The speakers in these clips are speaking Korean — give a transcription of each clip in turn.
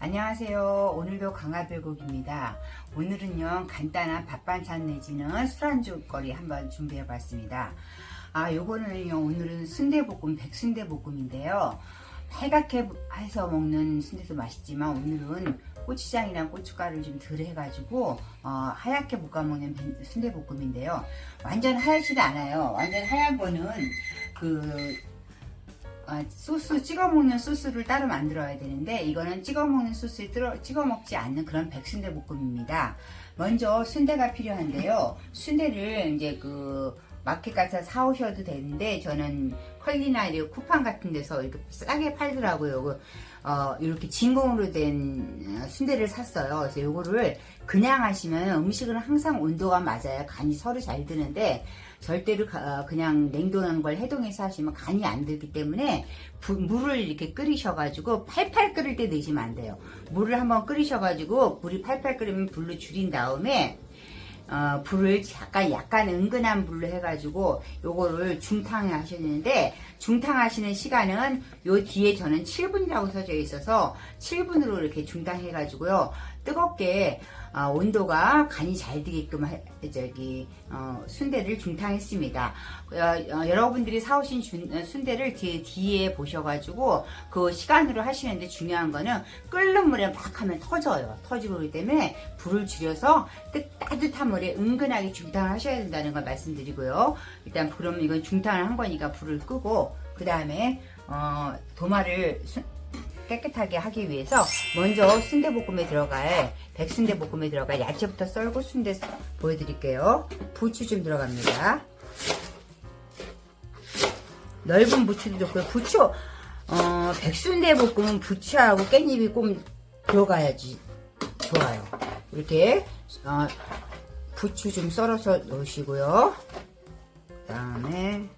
안녕하세요. 오늘도 강화별곡입니다. 오늘은요 간단한 밥반찬 내지는 술안주거리 한번 준비해 봤습니다. 요거는요 오늘은 순대볶음, 백순대볶음인데요. 빨갛게 해서 먹는 순대도 맛있지만 오늘은 고추장이랑 고춧가루를 좀 덜 해가지고 하얗게 볶아 먹는 순대볶음인데요. 완전 하얗지도 않아요. 완전 하얀 거는 소스 찍어 먹는 소스를 따로 만들어야 되는데 이거는 찍어 먹는 소스에 찍어 먹지 않는 그런 백순대 볶음입니다. 먼저 순대가 필요한데요. 순대를 이제 마켓 가서 사오셔도 되는데 저는 컬리나 이렇게 쿠팡 같은 데서 이렇게 싸게 팔더라고요. 이렇게 진공으로 된 순대를 샀어요. 그래서 요거를 그냥 하시면 음식은 항상 온도가 맞아야 간이 서로 잘 드는데 절대로 그냥 냉동한 걸 해동해서 하시면 간이 안 들기 때문에 물을 이렇게 끓이셔가지고 팔팔 끓을 때 넣으시면 안 돼요. 물을 한번 끓이셔가지고 물이 팔팔 끓으면 불로 줄인 다음에 불을 약간 은근한 불로 해가지고 요거를 중탕에 하시는데 중탕하시는 시간은 요 뒤에 저는 7분이라고 써져 있어서 7분으로 이렇게 중탕해가지고요 뜨겁게 온도가 간이 잘 되게끔 순대를 중탕했습니다. 여러분들이 사오신 순대를 뒤에 보셔가지고 그 시간으로 하시는데 중요한 거는 끓는 물에 막 하면 터져요. 터지고 그렇기 때문에 불을 줄여서 따뜻한 물에 은근하게 중탕을 하셔야 된다는 걸 말씀드리고요. 일단 그럼 이건 중탕을 한 거니까 불을 끄고 그 다음에 도마를 깨끗하게 하기 위해서 먼저 순대볶음에 들어갈 백순대볶음에 들어갈 야채부터 썰고 순대 보여드릴게요. 부추 좀 들어갑니다. 넓은 부추도 좋고요. 부추 백순대볶음은 부추하고 깻잎이 꼭 들어가야지 좋아요. 이렇게 부추 좀 썰어서 넣으시고요. 그 다음에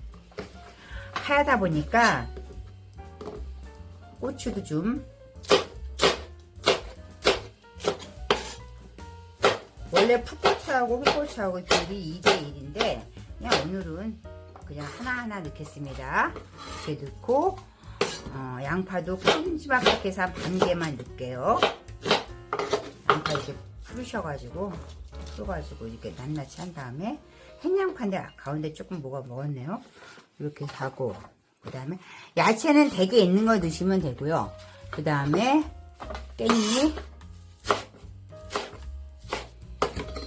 하얗다 보니까 고추도 좀 원래 풋고추하고 흑고추하고 비율이 2대1인데 그냥 오늘은 그냥 하나하나 넣겠습니다. 이렇게 넣고 양파도 큼지막하게 해서 반 개만 넣을게요. 양파 이렇게 풀으셔가지고 이렇게 낱낱이 한 다음에 햇양파인데 가운데 조금 뭐가 먹었네요. 이렇게 하고 그 다음에 야채는 대게 있는 거 넣으시면 되고요. 그 다음에 깻잎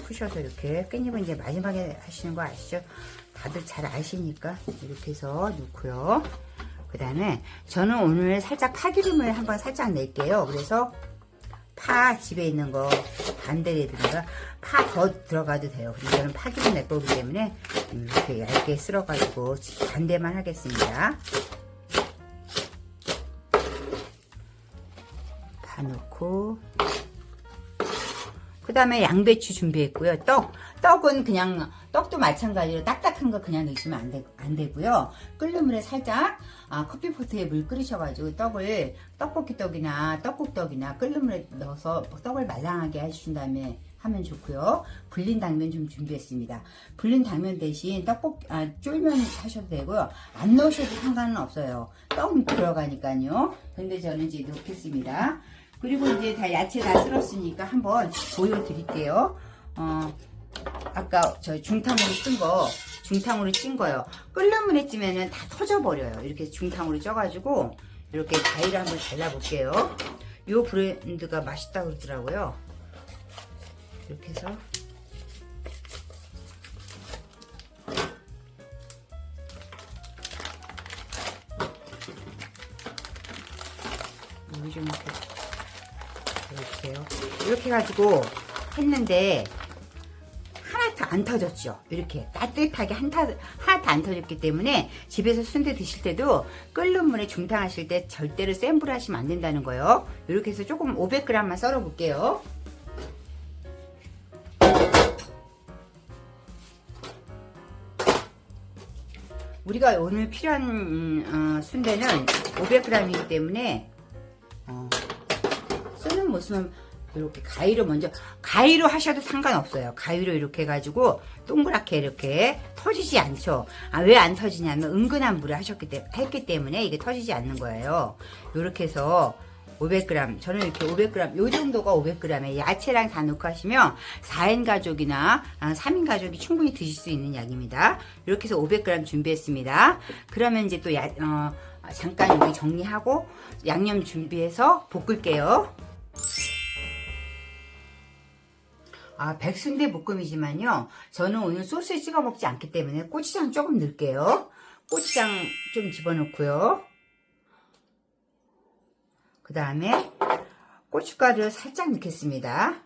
푸셔서 이렇게 깻잎은 이제 마지막에 하시는 거 아시죠? 다들 잘 아시니까 이렇게 해서 넣고요. 그 다음에 저는 오늘 살짝 파기름을 한번 살짝 낼게요. 그래서 파 집에 있는 거 반대에다가 파 더 들어가도 돼요. 근데 저는 파기름 낼 거기 때문에 이렇게 얇게 쓸어가지고 반대만 하겠습니다. 파 넣고 그 다음에 양배추 준비했고요. 떡은 그냥 떡도 마찬가지로 딱딱한 거 그냥 넣으시면 안 되고요. 끓는 물에 살짝 커피포트에 물 끓이셔가지고 떡을 떡볶이 떡이나 떡국떡이나 끓는 물에 넣어서 떡을 말랑하게 하신 다음에 하면 좋고요. 불린 당면 좀 준비했습니다. 불린 당면 대신 쫄면 하셔도 되고요. 안 넣으셔도 상관은 없어요. 떡 들어가니까요. 근데 저는 이제 넣겠습니다. 그리고 이제 다 야채 다 쓸었으니까 한번 보여드릴게요. 아까 저 중탕으로 찐 거요. 끓는 물에 찌면은 다 터져버려요. 이렇게 중탕으로 쪄가지고 이렇게 가위를 한번 잘라볼게요. 이 브랜드가 맛있다고 그러더라고요. 이렇게 해서 여기 좀 이렇게요. 이렇게 해가지고 했는데 하나도 안 터졌죠. 이렇게 따뜻하게 하나도 안 터졌기 때문에 집에서 순대 드실 때도 끓는 물에 중탕하실 때 절대로 센 불 하시면 안 된다는 거예요. 이렇게 해서 조금 500g만 썰어 볼게요. 우리가 오늘 필요한 순대는 500g이기 때문에 쓰는 모습은 이렇게 가위로 하셔도 상관없어요. 가위로 이렇게 해가지고 동그랗게 이렇게 터지지 않죠. 왜 안 터지냐면 은근한 물을 했기 때문에 이게 터지지 않는 거예요. 이렇게 해서 500g. 저는 이렇게 500g, 요 정도가 500g에 야채랑 다 넣고 하시면 4인 가족이나 3인 가족이 충분히 드실 수 있는 양입니다. 이렇게 해서 500g 준비했습니다. 그러면 이제 또 잠깐 여기 정리하고 양념 준비해서 볶을게요. 백순대 볶음이지만요. 저는 오늘 소스에 찍어 먹지 않기 때문에 고추장 조금 넣을게요. 고추장 좀 집어넣고요. 그 다음에 고춧가루 살짝 넣겠습니다.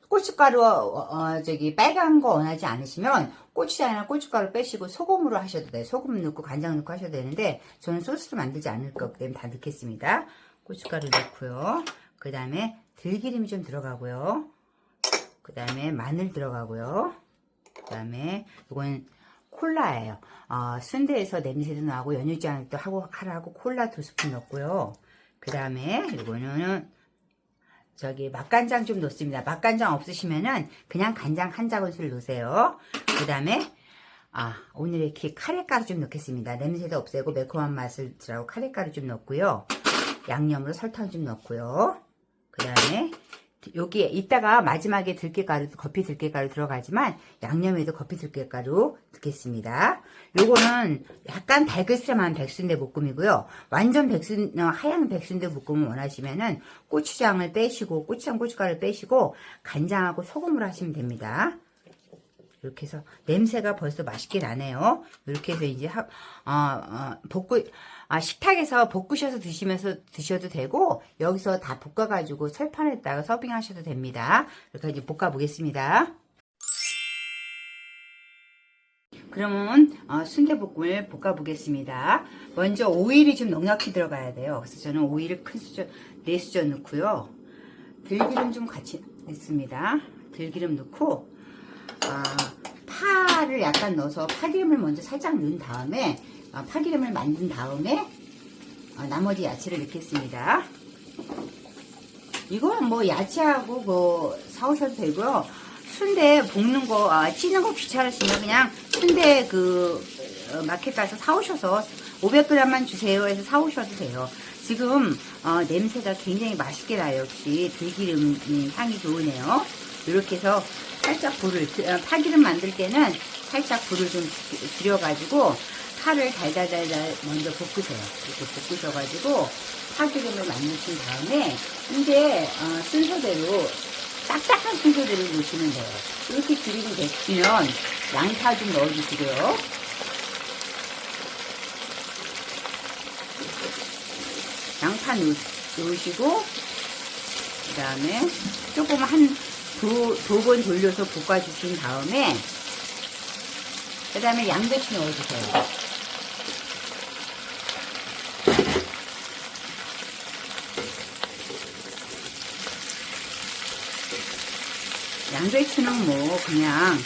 고춧가루 빨간 거 원하지 않으시면 고추장이나 고춧가루 빼시고 소금으로 하셔도 돼요. 소금 넣고 간장 넣고 하셔도 되는데 저는 소스를 만들지 않을 거기 때문에 다 넣겠습니다. 고춧가루 넣고요. 그 다음에 들기름이 좀 들어가고요. 그 다음에 마늘 들어가고요. 그 다음에 이건 콜라예요. 순대에서 냄새도 나고 연유장도 하라고 콜라 2스푼 넣고요. 그 다음에 이거는 맛간장 좀 넣습니다. 맛간장 없으시면은 그냥 간장 한 작은술 넣으세요. 그 다음에 오늘의 키 카레가루 좀 넣겠습니다. 냄새도 없애고 매콤한 맛을 주라고 카레가루 좀 넣고요. 양념으로 설탕 좀 넣고요. 그 다음에 여기에 이따가 마지막에 커피 들깨가루 들어가지만 양념에도 커피 들깨가루 넣겠습니다. 요거는 약간 달그스름한 백순대 볶음이고요. 완전 하얀 백순대 볶음을 원하시면은 고추장을 빼시고 고춧가루를 빼시고 간장하고 소금으로 하시면 됩니다. 이렇게 해서 냄새가 벌써 맛있게 나네요. 이렇게 해서 이제 식탁에서 볶으셔서 드셔도 되고 여기서 다 볶아가지고 철판에다가 서빙하셔도 됩니다. 이렇게 이제 볶아 보겠습니다. 그러면 순대볶음을 볶아 보겠습니다. 먼저 오일이 좀 넉넉히 들어가야 돼요. 그래서 저는 오일을 큰 수저 4수저 넣고요. 들기름 좀 같이 넣습니다. 들기름 넣고 파를 약간 넣어서 파기름을 먼저 살짝 넣은 다음에 파기름을 만든 다음에 나머지 야채를 넣겠습니다. 이건 뭐 야채하고 사오셔도 되고요. 순대 볶는 거 찌는 거 귀찮으시면 그냥 순대 마켓 가서 사오셔서 500g만 주세요 해서 사오셔도 돼요. 지금 냄새가 굉장히 맛있게 나요. 역시 들기름 향이 좋으네요. 이렇게 해서 살짝 파기름 만들 때는 살짝 불을 좀 줄여가지고 파를 달달달 먼저 볶으세요. 이렇게 볶으셔가지고 파기름을 만드신 다음에 이제 순서대로 딱딱한 순서대로 넣으시면 돼요. 이렇게 기름이 데치면 양파 좀 넣어주시고요. 양파 넣으시고 그 다음에 조금 두 번 돌려서 볶아주신 다음에 그 다음에 양배추 넣어주세요. 양배추는 뭐 그냥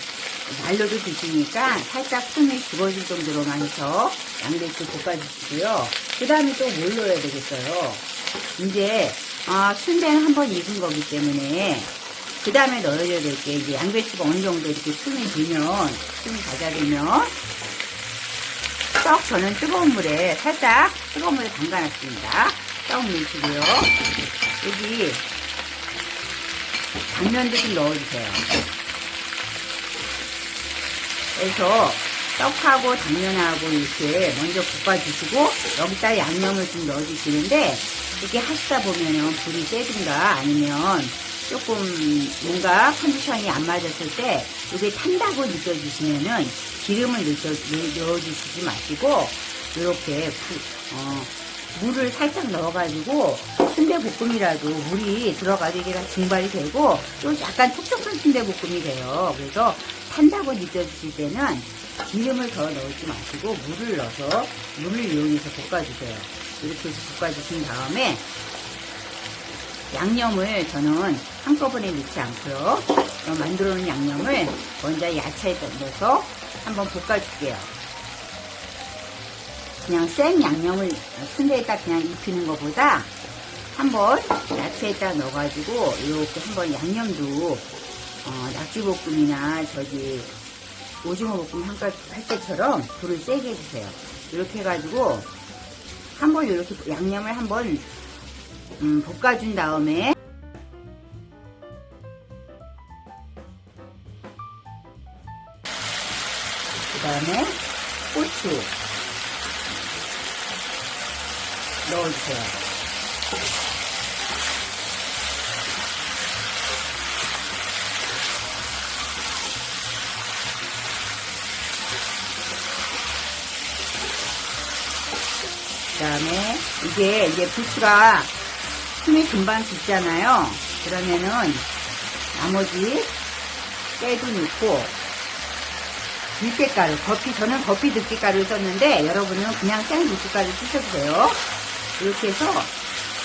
날로도 드시니까 살짝 숨이 죽어질 정도로만 해서 양배추 볶아주시고요. 그 다음에 또 뭘 넣어야 되겠어요. 이제 순대는 한번 익은 거기 때문에 그 다음에 넣어줘야 될 게 이제 양배추가 어느 정도 이렇게 숨이 잦아들면 저는 뜨거운 물에 담가놨습니다. 떡 넣으시고요. 여기 당면도 좀 넣어주세요. 그래서 떡하고 당면하고 이렇게 먼저 볶아주시고 여기다 양념을 좀 넣어주시는데 이렇게 하시다 보면은 불이 세든가 아니면 조금 뭔가 컨디션이 안 맞았을 때 이게 탄다고 느껴지시면은 기름을 넣어주시지 마시고 이렇게 물을 살짝 넣어가지고 순대볶음이라도 물이 들어가도 이게 다 증발이 되고 또 약간 촉촉한 순대볶음이 돼요. 그래서 탄다고 느껴지실 때는 기름을 더 넣지 마시고 물을 이용해서 볶아주세요. 이렇게 해서 볶아주신 다음에 양념을 저는 한꺼번에 넣지 않고요. 만들어 놓은 양념을 먼저 야채에 넣어서 한번 볶아줄게요. 그냥 생 양념을 순대에다 그냥 입히는 것보다 한번 야채에다 넣어가지고 이렇게 한번 양념도 낙지볶음이나 오징어 볶음 할 때처럼 불을 세게 해주세요. 이렇게 해가지고 한번 이렇게 양념을 한번 볶아준 다음에 그 다음에 고추 넣어주세요. 그 다음에 이제 부추가 숨이 금방 죽잖아요. 그러면은 나머지 깨도 넣고 들깨가루, 저는 거피 들깨가루를 썼는데 여러분은 그냥 생 들깨가루 쓰셔도 돼요. 이렇게 해서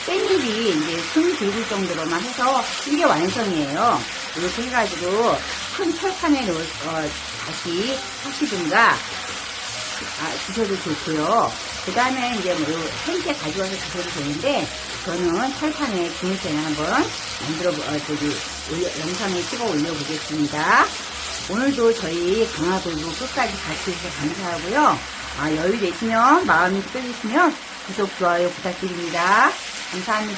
깻잎이 이제 숨 들을 정도로만 해서 이게 완성이에요. 이렇게 해가지고 큰 철판에 다시 하시든가 드셔도 좋고요. 그 다음에 이제 생채 가져와서 드셔도 되는데 저는 철판에 중일채는 한번 만들어 영상에 찍어 올려보겠습니다. 오늘도 저희 강화도로 끝까지 같이 해주셔서 감사하고요. 여유 되시면 마음이 끌리시면 구독, 좋아요 부탁드립니다. 감사합니다.